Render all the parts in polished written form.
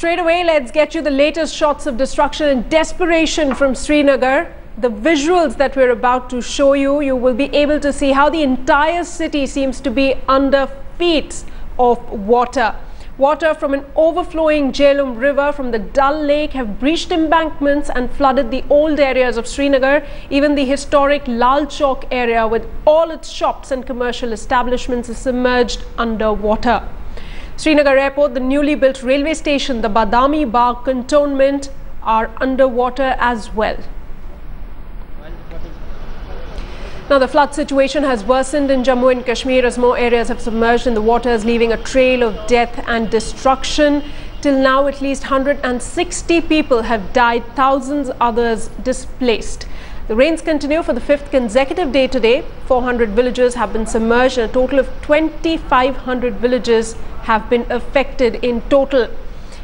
straight away, let's get you the latest shots of destruction and desperation from Srinagar. The visuals that we're about to show you, you will be able to see how the entire city seems to be under feet of water. Water from an overflowing Jhelum river from the Dal Lake have breached embankments and flooded the old areas of Srinagar. Even the historic Lal Chowk area with all its shops and commercial establishments is submerged under water. Srinagar Airport, the newly built railway station, the Badami Bagh cantonment are underwater as well. Now, the flood situation has worsened in Jammu and Kashmir as more areas have submerged in the waters, leaving a trail of death and destruction. Till now, at least 160 people have died, thousands others displaced. The rains continue for the fifth consecutive day today. 400 villages have been submerged and a total of 2,500 villages have been affected in total.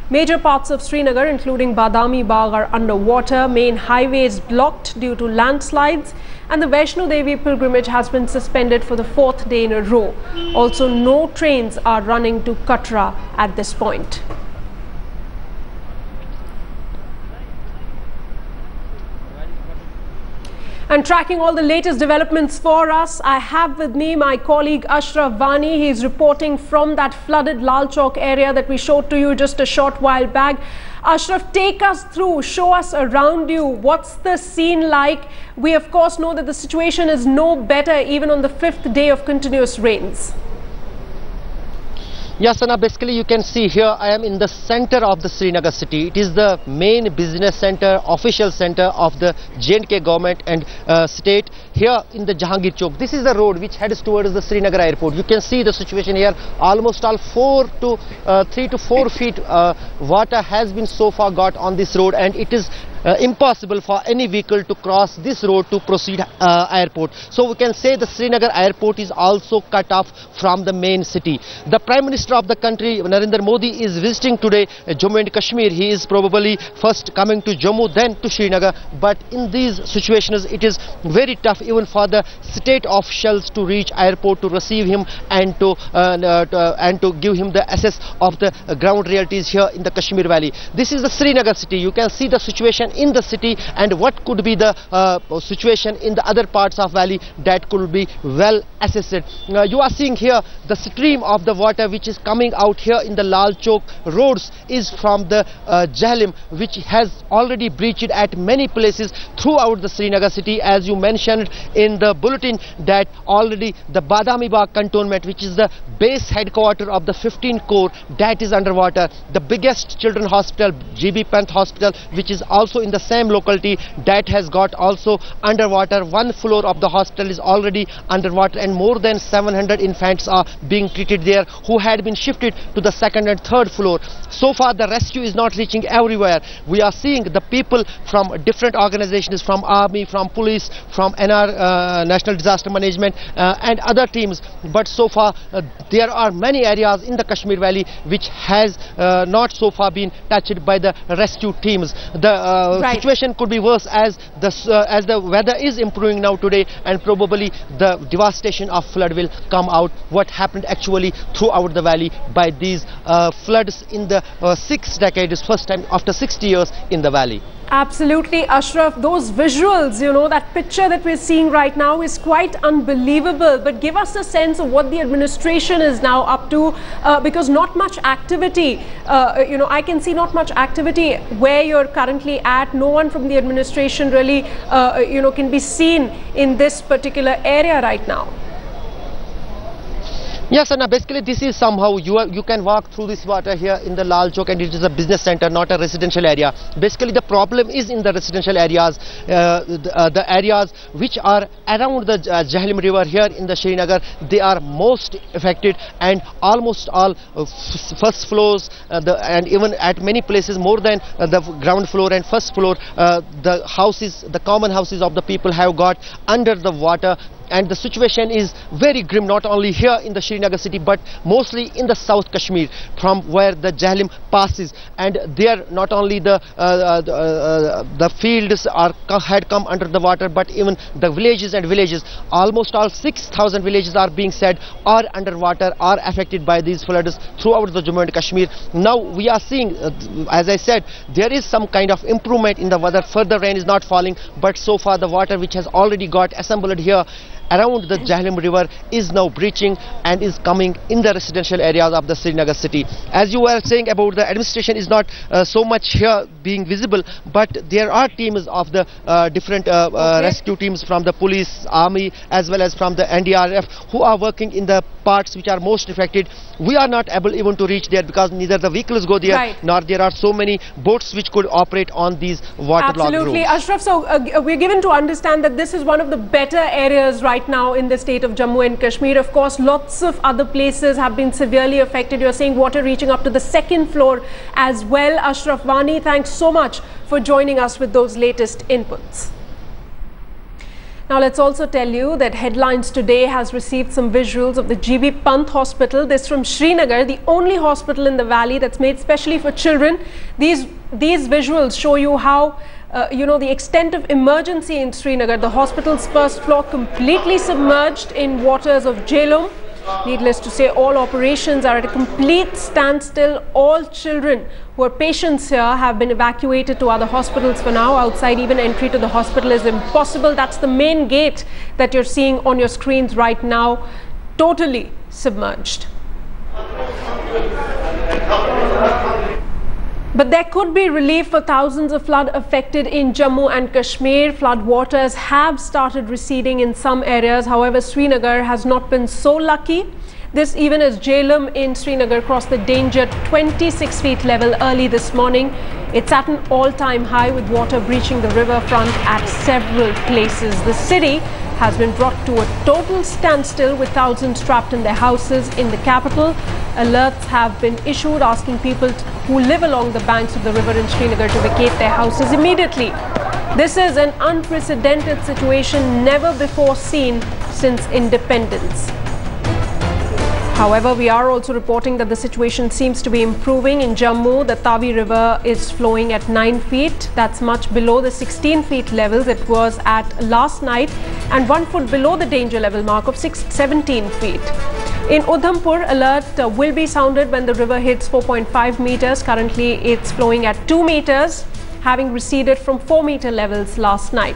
Major parts of Srinagar, including Badami Bagh, are underwater. Main highways blocked due to landslides, and the Vaishno Devi pilgrimage has been suspended for the fourth day in a row. Also, no trains are running to Katra at this point. And tracking all the latest developments for us, I have with me my colleague Ashraf Vani. He is reporting from that flooded Lal Chowk area that we showed to you just a short while back. Ashraf, take us through, show us around you. What's the scene like? We of course know that the situation is no better even on the fifth day of continuous rains. Yes, Sana, basically you can see here I am in the center of the Srinagar city. It is the main business center, official center of the J&K government and state here in the Jahangir Chowk. This is the road which heads towards the Srinagar airport. You can see the situation here. Almost all 3 to 4 feet water has been so far got on this road, and it is impossible for any vehicle to cross this road to proceed airport. So we can say the Srinagar airport is also cut off from the main city. The Prime Minister of the country, Narendra Modi, is visiting today Jammu and Kashmir. He is probably first coming to Jammu, then to Srinagar. But in these situations, it is very tough even for the state officials to reach airport to receive him and to give him the access of the ground realities here in the Kashmir Valley. This is the Srinagar city. You can see the situation in the city and what could be the situation in the other parts of valley that could be well assessed. You are seeing here the stream of the water which is coming out here in the Lal Chowk roads is from the Jhelum, which has already breached at many places throughout the Srinagar city. As you mentioned in the bulletin that already the Badami Bagh cantonment, which is the base headquarter of the 15 Corps, that is underwater. The biggest children hospital, GB Pant Hospital, which is also in the same locality, that has got also underwater. One floor of the hospital is already underwater and more than 700 infants are being treated there who had been shifted to the second and third floor. So far the rescue is not reaching everywhere. We are seeing the people from different organizations, from army, from police, from NR, National Disaster Management and other teams, but so far there are many areas in the Kashmir Valley which has not so far been touched by the rescue teams. The situation could be worse as the weather is improving now today, and probably the devastation of flood will come out. What happened actually throughout the valley by these floods in the 6th decade, is first time after 60 years in the valley. Absolutely, Ashraf. Those visuals, you know, that picture that we're seeing right now is quite unbelievable. But give us a sense of what the administration is now up to, because not much activity, you know, I can see not much activity where you're currently at. No one from the administration really, you know, can be seen in this particular area right now. Yes, Anna, basically this is somehow you can walk through this water here in the Lal Chowk, and it is a business center, not a residential area. Basically the problem is in the residential areas, the areas which are around the Jhelum river here in the Srinagar, they are most affected, and almost all first floors and even at many places more than the ground floor and first floor, the houses, the common houses of the people have got under the water. And the situation is very grim, not only here in the Srinagar Srinagar city, but mostly in the South Kashmir, from where the Jhelum passes. And there not only the fields had come under the water, but even the villages and villages, almost all 6,000 villages are being said are underwater, are affected by these floods throughout the Jammu and Kashmir. Now we are seeing, as I said, there is some kind of improvement in the weather. Further rain is not falling, but so far the water which has already got assembled here around the Jhelum river is now breaching and is coming in the residential areas of the Srinagar city. As you were saying about the administration is not so much here being visible, but there are teams of the different rescue teams from the police, army, as well as from the NDRF who are working in the parts which are most affected. We are not able even to reach there because neither the vehicles go there, nor there are so many boats which could operate on these waterlogged roads. Absolutely, Ashraf. So we're given to understand that this is one of the better areas right now in the state of Jammu and Kashmir. Of course, lots of other places have been severely affected. You're seeing water reaching up to the second floor as well. Ashraf Wani, thanks so much for joining us with those latest inputs. Now let's also tell you that Headlines Today has received some visuals of the GB Pant Hospital. This from Srinagar, the only hospital in the valley that's made specially for children. These visuals show you how the extent of emergency in Srinagar. The hospital's first floor completely submerged in waters of Jhelum. Needless to say, all operations are at a complete standstill. All children who are patients here have been evacuated to other hospitals for now. Outside, even entry to the hospital is impossible. That's the main gate that you're seeing on your screens right now, totally submerged. But there could be relief for thousands of flood affected in Jammu and Kashmir. Flood waters have started receding in some areas. However, Srinagar has not been so lucky. This even as Jhelum in Srinagar crossed the danger 26 feet level early this morning. It's at an all-time high with water breaching the riverfront at several places. The city has been brought to a total standstill with thousands trapped in their houses in the capital. Alerts have been issued asking people who live along the banks of the river in Srinagar to vacate their houses immediately. This is an unprecedented situation never before seen since independence. However, we are also reporting that the situation seems to be improving. In Jammu, the Tavi River is flowing at 9 feet. That's much below the 16 feet levels it was at last night and 1 foot below the danger level mark of 17 feet. In Udhampur, alert will be sounded when the river hits 4.5 meters. Currently, it's flowing at 2 meters, having receded from 4-meter levels last night.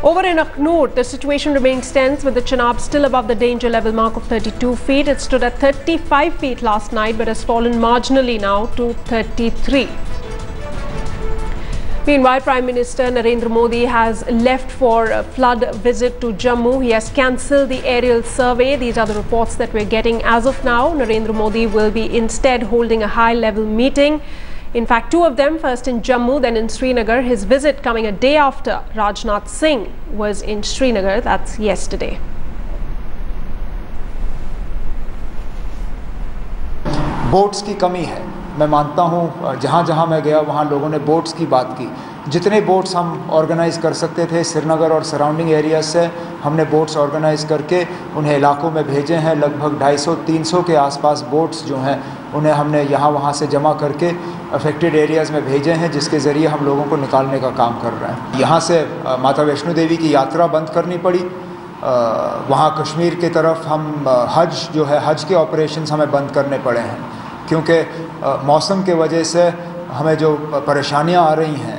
Over in Aknoor, the situation remains tense with the Chenab still above the danger level mark of 32 feet. It stood at 35 feet last night but has fallen marginally now to 33. Meanwhile, Prime Minister Narendra Modi has left for a flood visit to Jammu. He has cancelled the aerial survey. These are the reports that we're getting as of now. Narendra Modi will be instead holding a high-level meeting. In fact, 2 of them, first in Jammu, then in Srinagar. His visit coming a day after Rajnath Singh was in Srinagar. That's yesterday. Boats की कमी है, मैं मानता हूँ। जहाँ जहाँ मैं गया वहाँ लोगों ने बोट्स की बात की। जितने बोट्स हम ऑर्गेनाइज़ कर सकते थे श्रीनगर और सराउंडिंग एरियाज से, हमने बोट्स ऑर्गेनाइज़ करके उन्हें इलाकों में भेजे हैं। लगभग 250-300 के आसपास बोट्स जो हैं उन्हें हमने यहाँ वहाँ से जमा करके अफेक्टेड एरियाज़ में भेजे हैं, जिसके ज़रिए हम लोगों को निकालने का काम कर रहे हैं। यहाँ से माता वैष्णो देवी की यात्रा बंद करनी पड़ी। वहाँ कश्मीर की तरफ हम हज जो है, हज के ऑपरेशंस हमें बंद करने पड़े हैं, क्योंकि मौसम के वजह से हमें जो परेशानियाँ आ रही हैं,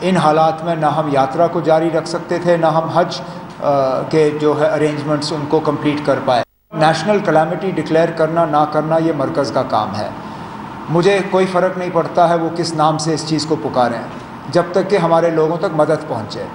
इन हालात में ना हम यात्रा को जारी रख सकते थे, ना हम हज के जो है अरेंजमेंट्स उनको कंप्लीट कर पाए। नेशनल कैलामिटी डिक्लेयर करना ना करना ये मरकज़ का काम है। मुझे कोई फ़र्क नहीं पड़ता है वो किस नाम से इस चीज़ को पुकारें, जब तक कि हमारे लोगों तक मदद पहुँचे।